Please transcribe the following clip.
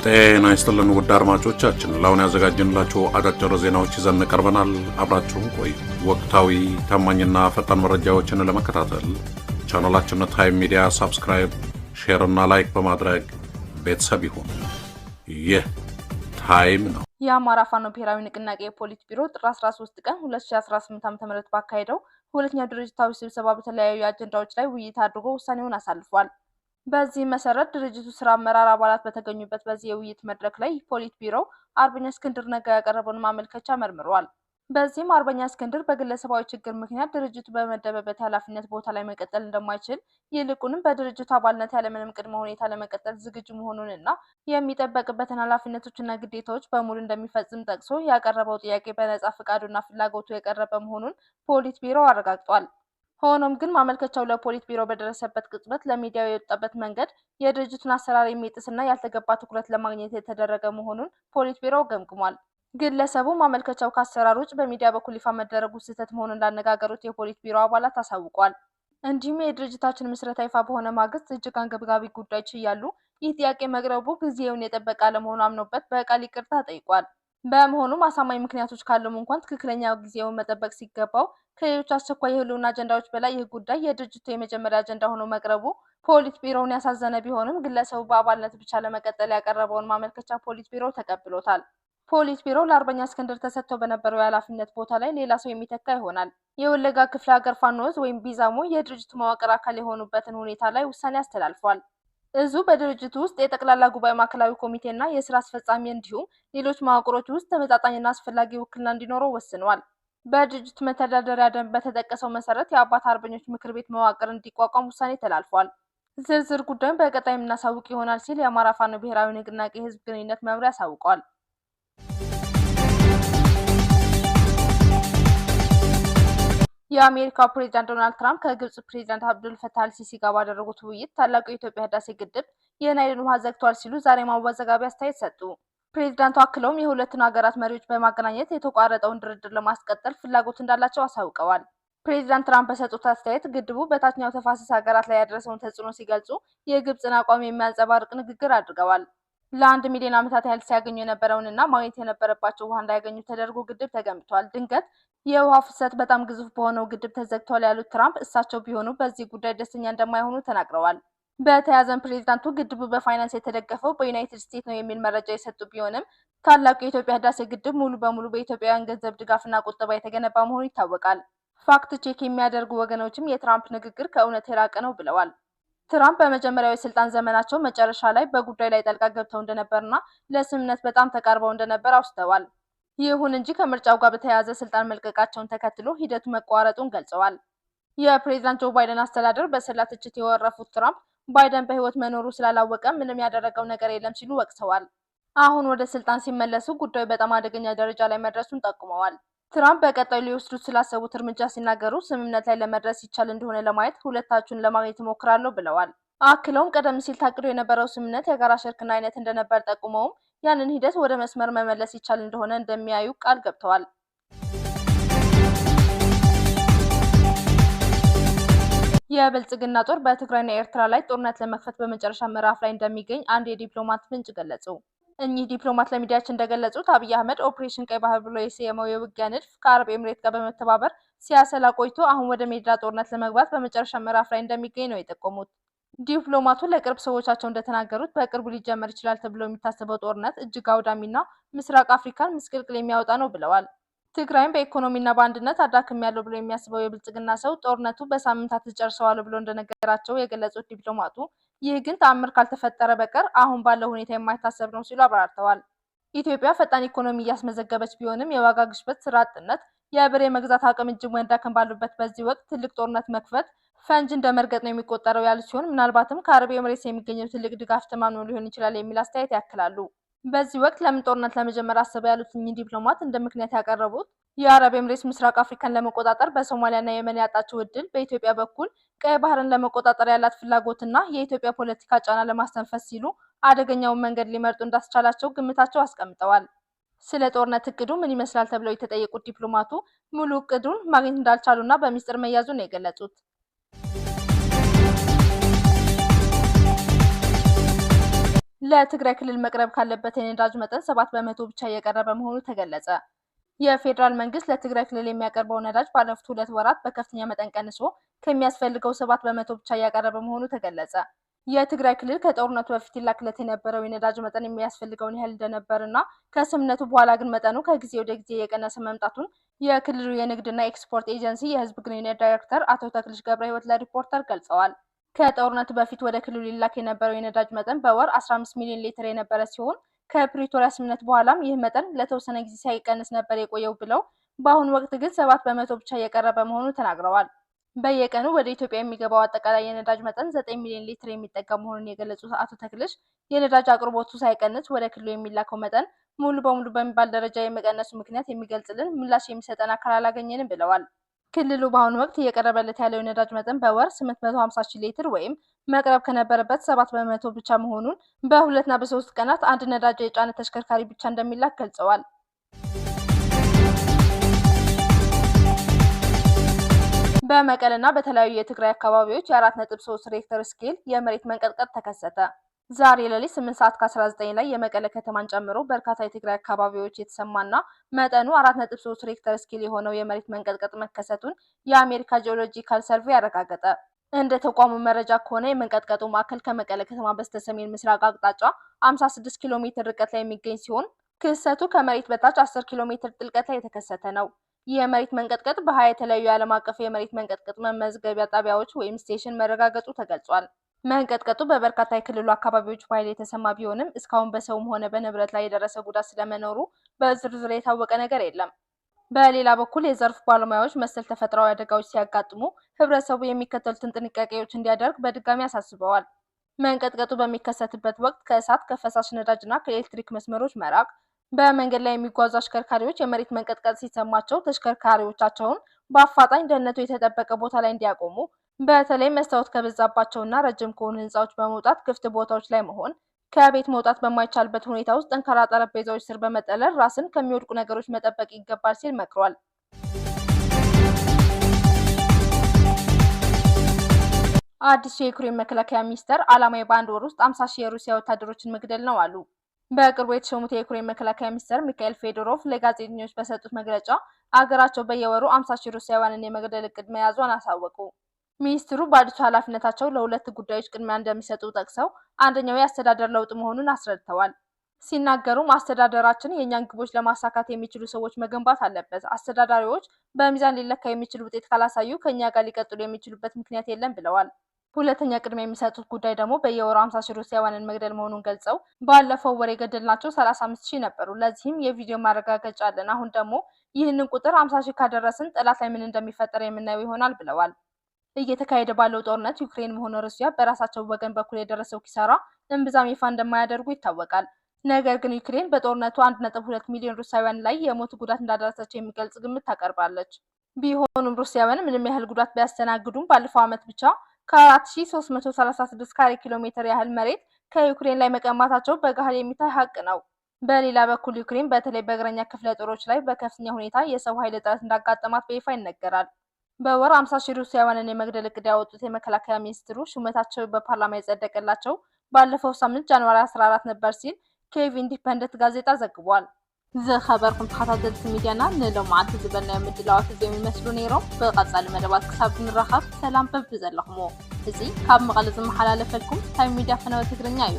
ጤና ይስጥልን ውድ አድማጮቻችን፣ ለአሁን ያዘጋጀንላችሁ አጫጭር ዜናዎች ይዘን ቀርበናል። አብራችሁን ቆዩ። ወቅታዊ ታማኝና ፈጣን መረጃዎችን ለመከታተል ቻናላችንን ታይም ሚዲያ ሰብስክራይብ፣ ሼር እና ላይክ በማድረግ ቤተሰብ ይሁን። ይህ ታይም ነው። የአማራ ፋኖ ብሔራዊ ንቅናቄ የፖሊት ቢሮ ጥር 13 ቀን 2018 ዓ.ም ባካሄደው ሁለተኛው ድርጅታዊ ስብሰባ በተለያዩ አጀንዳዎች ላይ ውይይት አድርጎ ውሳኔውን አሳልፏል። በዚህ መሰረት ድርጅቱ ስራ አመራር አባላት በተገኙበት በዚህ የውይይት መድረክ ላይ ፖሊት ቢሮ አርበኛ እስክንድር ነጋ ያቀረበውን ማመልከቻ መርምሯል። በዚህም አርበኛ እስክንድር በግለሰባዊ ችግር ምክንያት ድርጅቱ በመደበበት ኃላፊነት ቦታ ላይ መቀጠል እንደማይችል ይልቁንም በድርጅቱ አባልነት ያለምንም ቅድመ ሁኔታ ለመቀጠል ዝግጁ መሆኑንና የሚጠበቅበትን ኃላፊነቶችና ግዴታዎች በሙሉ እንደሚፈጽም ጠቅሶ ያቀረበው ጥያቄ በነጻ ፈቃዱና ፍላጎቱ የቀረበ መሆኑን ፖሊት ቢሮ አረጋግጧል። ሆኖም ግን ማመልከቻው ለፖሊት ቢሮ በደረሰበት ቅጽበት ለሚዲያው የወጣበት መንገድ የድርጅቱን አሰራር የሚጥስና ያልተገባ ትኩረት ለማግኘት የተደረገ መሆኑን ፖሊት ቢሮ ገምግሟል። ግለሰቡ ማመልከቻው ከአሰራር ውጭ በሚዲያ በኩል ይፋ መደረጉ ስህተት መሆኑን እንዳነጋገሩት የፖሊት ቢሮ አባላት አሳውቋል። እንዲሁም የድርጅታችን ምስረታ ይፋ በሆነ ማግስት እጅግ አንገብጋቢ ጉዳዮች እያሉ ይህ ጥያቄ መቅረቡ ጊዜውን የጠበቀ አለመሆኑ አምኖበት በቃል ይቅርታ ጠይቋል። በመሆኑም አሳማኝ ምክንያቶች ካለም እንኳን ትክክለኛ ጊዜውን መጠበቅ ሲገባው ከሌሎች አስቸኳይ የህልውና አጀንዳዎች በላይ ይህ ጉዳይ የድርጅቱ የመጀመሪያ አጀንዳ ሆኖ መቅረቡ ፖሊት ቢሮውን ያሳዘነ ቢሆንም ግለሰቡ በአባልነት ብቻ ለመቀጠል ያቀረበውን ማመልከቻ ፖሊት ቢሮ ተቀብሎታል። ፖሊት ቢሮ ለአርበኛ እስክንድር ተሰጥቶ በነበረው የኃላፊነት ቦታ ላይ ሌላ ሰው የሚተካ ይሆናል። የወለጋ ክፍለ ሀገር ፋኖዝ ወይም ቢዛሞ የድርጅቱ መዋቅር አካል የሆኑበትን ሁኔታ ላይ ውሳኔ አስተላልፏል። እዙ በድርጅቱ ውስጥ የጠቅላላ ጉባኤ ማዕከላዊ ኮሚቴና የስራ አስፈጻሚ እንዲሁም ሌሎች መዋቅሮች ውስጥ ተመጣጣኝና አስፈላጊ ውክልና እንዲኖረው ወስኗል። በድርጅቱ መተዳደሪያ ደንብ በተጠቀሰው መሰረት የአባት አርበኞች ምክር ቤት መዋቅር እንዲቋቋም ውሳኔ ተላልፏል። ዝርዝር ጉዳዩን በቀጣይ የምናሳውቅ ይሆናል ሲል የአማራ ፋኖ ብሔራዊ ንቅናቄ ህዝብ ግንኙነት መምሪያ አሳውቋል። የአሜሪካው ፕሬዝዳንት ዶናልድ ትራምፕ ከግብጽ ፕሬዝዳንት አብዱል ፈታህ አልሲሲ ጋር ባደረጉት ውይይት ታላቁ የኢትዮጵያ ህዳሴ ግድብ የናይልን ውሃ ዘግቷል ሲሉ ዛሬ ማወዛጋቢ አስተያየት ሰጡ። ፕሬዝዳንቱ አክለውም የሁለቱን ሀገራት መሪዎች በማገናኘት የተቋረጠውን ድርድር ለማስቀጠል ፍላጎት እንዳላቸው አሳውቀዋል። ፕሬዝዳንት ትራምፕ በሰጡት አስተያየት ግድቡ በታችኛው ተፋሰስ ሀገራት ላይ ያደረሰውን ተጽዕኖ ሲገልጹ የግብጽን አቋም የሚያንጸባርቅ ንግግር አድርገዋል። ለ1 ሚሊዮን ዓመታት ያህል ሲያገኙ የነበረውንና ማግኘት የነበረባቸው ውሃ እንዳያገኙ ተደርጎ ግድብ ተገንብቷል። ድንገት የውሃ ፍሰት በጣም ግዙፍ በሆነው ግድብ ተዘግቷል ያሉት ትራምፕ እሳቸው ቢሆኑ በዚህ ጉዳይ ደስተኛ እንደማይሆኑ ተናግረዋል። በተያያዘም ፕሬዝዳንቱ ግድቡ በፋይናንስ የተደገፈው በዩናይትድ ስቴትስ ነው የሚል መረጃ የሰጡ ቢሆንም ታላቁ የኢትዮጵያ ህዳሴ ግድብ ሙሉ በሙሉ በኢትዮጵያውያን ገንዘብ ድጋፍና ቁጠባ የተገነባ መሆኑ ይታወቃል። ፋክት ቼክ የሚያደርጉ ወገኖችም የትራምፕ ንግግር ከእውነት የራቀ ነው ብለዋል። ትራምፕ በመጀመሪያው የስልጣን ዘመናቸው መጨረሻ ላይ በጉዳዩ ላይ ጣልቃ ገብተው እንደነበርና ለስምምነት በጣም ተቃርበው እንደነበር አውስተዋል። ይሁን እንጂ ከምርጫው ጋር በተያያዘ ስልጣን መልቀቃቸውን ተከትሎ ሂደቱ መቋረጡን ገልጸዋል። የፕሬዝዳንት ጆ ባይደን አስተዳደር በሰላ ትችት የወረፉት ትራምፕ ባይደን በህይወት መኖሩ ስላላወቀ ምንም ያደረገው ነገር የለም ሲሉ ወቅሰዋል። አሁን ወደ ስልጣን ሲመለሱ ጉዳዩ በጣም አደገኛ ደረጃ ላይ መድረሱን ጠቁመዋል። ትራምፕ በቀጣዩ ሊወስዱት ስላሰቡት እርምጃ ሲናገሩ ስምምነት ላይ ለመድረስ ይቻል እንደሆነ ለማየት ሁለታችሁን ለማግኘት እሞክራለሁ ብለዋል። አክለውም ቀደም ሲል ታቅዶ የነበረው ስምምነት የጋራ ሽርክና አይነት እንደነበር ጠቁመውም ያንን ሂደት ወደ መስመር መመለስ ይቻል እንደሆነ እንደሚያዩ ቃል ገብተዋል። የብልጽግና ጦር በትግራይና ኤርትራ ላይ ጦርነት ለመክፈት በመጨረሻ ምዕራፍ ላይ እንደሚገኝ አንድ የዲፕሎማት ምንጭ ገለጹ። እኚህ ዲፕሎማት ለሚዲያችን እንደገለጹት አብይ አህመድ ኦፕሬሽን ቀይ ባህር ብሎ የሰየመው የውጊያ ንድፍ ከአረብ ኤምሬት ጋር በመተባበር ሲያሰላ ቆይቶ አሁን ወደ ሜዳ ጦርነት ለመግባት በመጨረሻ ምዕራፍ ላይ እንደሚገኝ ነው የጠቆሙት። ዲፕሎማቱ ለቅርብ ሰዎቻቸው እንደተናገሩት በቅርቡ ሊጀመር ይችላል ተብሎ የሚታሰበው ጦርነት እጅግ አውዳሚና ምስራቅ አፍሪካን ምስቅልቅል የሚያወጣ ነው ብለዋል። ትግራይም በኢኮኖሚና በአንድነት አዳክም ያለው ብሎ የሚያስበው የብልጽግና ሰው ጦርነቱ በሳምንታት ተጨርሰዋል ብሎ እንደነገራቸው የገለጹት ዲፕሎማቱ ይህ ግን ተአምር ካልተፈጠረ በቀር አሁን ባለው ሁኔታ የማይታሰብ ነው ሲሉ አብራርተዋል። ኢትዮጵያ ፈጣን ኢኮኖሚ እያስመዘገበች ቢሆንም የዋጋ ግሽበት፣ ስራ አጥነት፣ የብር የመግዛት አቅም እጅግ መዳከም ባሉበት በዚህ ወቅት ትልቅ ጦርነት መክፈት ፈንጅ እንደ መርገጥ ነው የሚቆጠረው ያሉ ሲሆን ምናልባትም ከአረብ ኤምሬትስ የሚገኘው ትልቅ ድጋፍ ተማምኖ ሊሆን ይችላል የሚል አስተያየት ያክላሉ። በዚህ ወቅት ለምን ጦርነት ለመጀመር አሰበ ያሉት እኚህ ዲፕሎማት እንደ ምክንያት ያቀረቡት የአረብ ኤምሬትስ ምስራቅ አፍሪካን ለመቆጣጠር በሶማሊያና የመን ያጣችው እድል፣ በኢትዮጵያ በኩል ቀይ ባህርን ለመቆጣጠር ያላት ፍላጎትና የኢትዮጵያ ፖለቲካ ጫና ለማስተንፈስ ሲሉ አደገኛውን መንገድ ሊመርጡ እንዳስቻላቸው ግምታቸው አስቀምጠዋል። ስለ ጦርነት እቅዱ ምን ይመስላል ተብለው የተጠየቁት ዲፕሎማቱ ሙሉ እቅዱን ማግኘት እንዳልቻሉና በሚስጥር መያዙን ነው የገለጹት። ለትግራይ ክልል መቅረብ ካለበት የነዳጅ መጠን 7% ብቻ እየቀረበ መሆኑ ተገለጸ። የፌዴራል መንግስት ለትግራይ ክልል የሚያቀርበው ነዳጅ ባለፉት 2 ወራት በከፍተኛ መጠን ቀንሶ ከሚያስፈልገው 7% ብቻ እያቀረበ መሆኑ ተገለጸ። የትግራይ ክልል ከጦርነቱ በፊት ይላክለት የነበረው የነዳጅ መጠን የሚያስፈልገውን ያህል እንደነበርና ከስምምነቱ በኋላ ግን መጠኑ ከጊዜ ወደ ጊዜ እየቀነሰ መምጣቱን የክልሉ የንግድና ኤክስፖርት ኤጀንሲ የህዝብ ግንኙነት ዳይሬክተር አቶ ተክልሽ ገብረህይወት ለሪፖርተር ገልጸዋል። ከጦርነቱ በፊት ወደ ክልሉ ይላክ የነበረው የነዳጅ መጠን በወር 15 ሚሊዮን ሊትር የነበረ ሲሆን ከፕሪቶሪያ ስምምነት በኋላም ይህ መጠን ለተወሰነ ጊዜ ሳይቀንስ ነበር የቆየው ብለው በአሁኑ ወቅት ግን 7% ብቻ እየቀረበ መሆኑን ተናግረዋል። በየቀኑ ወደ ኢትዮጵያ የሚገባው አጠቃላይ የነዳጅ መጠን 9 ሚሊዮን ሊትር የሚጠጋ መሆኑን የገለጹት አቶ ተክልሽ የነዳጅ አቅርቦቱ ሳይቀንስ ወደ ክልሉ የሚላከው መጠን ሙሉ በሙሉ በሚባል ደረጃ የመቀነሱ ምክንያት የሚገልጽልን ምላሽ የሚሰጠን አካል አላገኘንም ብለዋል። ክልሉ በአሁኑ ወቅት እየቀረበለት ያለው የነዳጅ መጠን በወር 850 ሺህ ሊትር ወይም መቅረብ ከነበረበት 7% ብቻ መሆኑን በ2 እና በ3 ቀናት አንድ ነዳጅ የጫነ ተሽከርካሪ ብቻ እንደሚላክ ገልጸዋል። በመቀለና በተለያዩ የትግራይ አካባቢዎች የ4.3 ሬክተር ስኬል የመሬት መንቀጥቀጥ ተከሰተ። ዛሬ ሌሊት 8 ሰዓት ከ19 ላይ የመቀለ ከተማን ጨምሮ በርካታ የትግራይ አካባቢዎች የተሰማና መጠኑ 4.3 ሬክተር ስኬል የሆነው የመሬት መንቀጥቀጥ መከሰቱን የአሜሪካ ጂኦሎጂካል ሰርቬይ አረጋገጠ። እንደ ተቋሙ መረጃ ከሆነ የመንቀጥቀጡ ማዕከል ከመቀለ ከተማ በስተሰሜን ምስራቅ አቅጣጫ 56 ኪሎ ሜትር ርቀት ላይ የሚገኝ ሲሆን ክስተቱ ከመሬት በታች 10 ኪሎ ሜትር ጥልቀት ላይ የተከሰተ ነው። ይህ የመሬት መንቀጥቀጥ በ20 የተለያዩ የዓለም አቀፍ የመሬት መንቀጥቀጥ መመዝገቢያ ጣቢያዎች ወይም ስቴሽን መረጋገጡ ተገልጿል። መንቀጥቀጡ በበርካታ የክልሉ አካባቢዎች በኃይል የተሰማ ቢሆንም እስካሁን በሰውም ሆነ በንብረት ላይ የደረሰ ጉዳት ስለመኖሩ በዝርዝር የታወቀ ነገር የለም። በሌላ በኩል የዘርፉ ባለሙያዎች መሰል ተፈጥሯዊ አደጋዎች ሲያጋጥሙ ህብረተሰቡ የሚከተሉትን ጥንቃቄዎች እንዲያደርግ በድጋሚ አሳስበዋል። መንቀጥቀጡ በሚከሰትበት ወቅት ከእሳት፣ ከፈሳሽ ነዳጅና ከኤሌክትሪክ መስመሮች መራቅ፣ በመንገድ ላይ የሚጓዙ አሽከርካሪዎች የመሬት መንቀጥቀጥ ሲሰማቸው ተሽከርካሪዎቻቸውን በአፋጣኝ ደህንነቱ የተጠበቀ ቦታ ላይ እንዲያቆሙ፣ በተለይ መስታወት ከበዛባቸውና ረጅም ከሆኑ ህንፃዎች በመውጣት ክፍት ቦታዎች ላይ መሆን፣ ከቤት መውጣት በማይቻልበት ሁኔታ ውስጥ ጠንካራ ጠረጴዛዎች ስር በመጠለል ራስን ከሚወድቁ ነገሮች መጠበቅ ይገባል ሲል መክሯል። አዲሱ የዩክሬን መከላከያ ሚኒስተር ዓላማው በአንድ ወር ውስጥ 50 ሺህ የሩሲያ ወታደሮችን መግደል ነው አሉ። በቅርቡ የተሾሙት የዩክሬን መከላከያ ሚኒስተር ሚካኤል ፌዶሮቭ ለጋዜጠኞች በሰጡት መግለጫ አገራቸው በየወሩ 50 ሺህ ሩሲያውያንን የመግደል እቅድ መያዟን አሳወቁ። ሚኒስትሩ በአዲሱ ኃላፊነታቸው ለሁለት ጉዳዮች ቅድሚያ እንደሚሰጡ ጠቅሰው አንደኛው የአስተዳደር ለውጥ መሆኑን አስረድተዋል። ሲናገሩም አስተዳደራችን የእኛን ግቦች ለማሳካት የሚችሉ ሰዎች መገንባት አለበት። አስተዳዳሪዎች በሚዛን ሊለካ የሚችል ውጤት ካላሳዩ ከእኛ ጋር ሊቀጥሉ የሚችሉበት ምክንያት የለም ብለዋል። ሁለተኛ ቅድሚያ የሚሰጡት ጉዳይ ደግሞ በየወሩ 50 ሺህ ሩሲያውያንን መግደል መሆኑን ገልጸው ባለፈው ወር የገደልናቸው 35 ሺህ ነበሩ። ለዚህም የቪዲዮ ማረጋገጫ አለን። አሁን ደግሞ ይህንን ቁጥር 50 ሺህ ካደረስን ጠላት ላይ ምን እንደሚፈጠር የምናየው ይሆናል ብለዋል። እየተካሄደ ባለው ጦርነት ዩክሬን ሆነ ሩሲያ በራሳቸው ወገን በኩል የደረሰው ኪሳራ እምብዛም ይፋ እንደማያደርጉ ይታወቃል። ነገር ግን ዩክሬን በጦርነቱ 1.2 ሚሊዮን ሩሲያውያን ላይ የሞት ጉዳት እንዳደረሰች የሚገልጽ ግምት ታቀርባለች። ቢሆኑም ሩሲያውያን ምንም ያህል ጉዳት ቢያስተናግዱም ባለፈው ዓመት ብቻ ከ4336 ካሬ ኪሎ ሜትር ያህል መሬት ከዩክሬን ላይ መቀማታቸው በገሃድ የሚታይ ሀቅ ነው። በሌላ በኩል ዩክሬን በተለይ በእግረኛ ክፍለ ጦሮች ላይ በከፍተኛ ሁኔታ የሰው ኃይል እጥረት እንዳጋጠማት በይፋ ይነገራል። በወር 50 ሺህ ሩሲያውያንን የመግደል እቅድ ያወጡት የመከላከያ ሚኒስትሩ ሹመታቸው በፓርላማ የጸደቀላቸው ባለፈው ሳምንት ጃንዋሪ 14 ነበር ሲል ኬቭ ኢንዲፐንደንት ጋዜጣ ዘግቧል። ዝኸበርኩም ተኸታተልቲ ሚድያና ንሎማዓንቲ ዝበልናዮ ምድላዋት እዚኦም ይመስሉ ነይሮም። ብቐጻሊ መደባት ክሳብ ንራኸብ ሰላም በቢ ዘለኹሞ። እዚ ካብ መቐለ ዝመሓላለፈልኩም ታይም ሚድያ ፈነወ ትግርኛ እዩ።